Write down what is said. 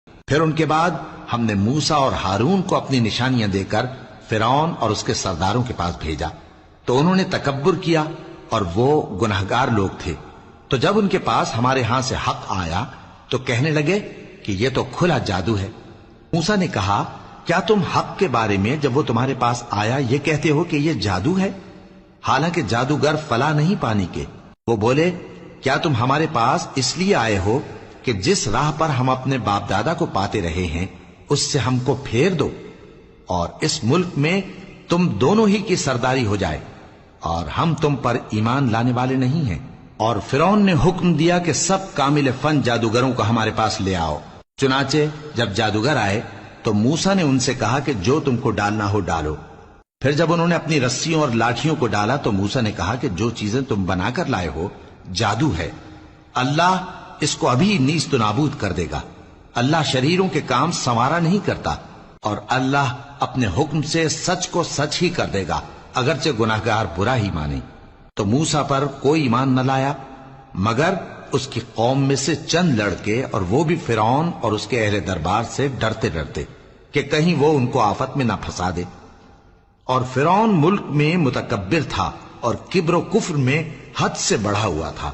پھر ان کے بعد ہم نے موسیٰ اور ہارون کو اپنی نشانیاں دے کر فرعون اور اس کے سرداروں کے پاس بھیجا، تو انہوں نے تکبر کیا اور وہ گناہگار لوگ تھے۔ تو جب ان کے پاس ہمارے ہاں سے حق آیا تو کہنے لگے کہ یہ تو کھلا جادو ہے۔ موسیٰ نے کہا، کیا تم حق کے بارے میں جب وہ تمہارے پاس آیا یہ کہتے ہو کہ یہ جادو ہے؟ حالانکہ جادوگر فلاں نہیں پانی کے۔ وہ بولے، کیا تم ہمارے پاس اس لیے آئے ہو کہ جس راہ پر ہم اپنے باپ دادا کو پاتے رہے ہیں اس سے ہم کو پھیر دو، اور اس ملک میں تم دونوں ہی کی سرداری ہو جائے، اور ہم تم پر ایمان لانے والے نہیں ہیں۔ اور فرعون نے حکم دیا کہ سب کامل فن جادوگروں کو ہمارے پاس لے آؤ۔ چنانچہ جب جادوگر آئے تو موسیٰ نے ان سے کہا کہ جو تم کو ڈالنا ہو ڈالو۔ پھر جب انہوں نے اپنی رسیوں اور لاٹھیوں کو ڈالا تو موسیٰ نے کہا کہ جو چیزیں تم بنا کر لائے ہو جادو ہے، اللہ اس کو ابھی نیست و نابود کر دے گا۔ اللہ شریروں کے کام سنوارا نہیں کرتا، اور اللہ اپنے حکم سے سچ کو سچ ہی کر دے گا، اگرچہ گناہگار برا ہی مانے۔ تو موسیٰ پر کوئی ایمان نہ لایا مگر اس کی قوم میں سے چند لڑکے، اور وہ بھی فرعون اور اس کے اہل دربار سے ڈرتے ڈرتے کہ کہیں وہ ان کو آفت میں نہ پھنسا دے۔ اور فرعون ملک میں متکبر تھا اور کبر و کفر میں حد سے بڑھا ہوا تھا۔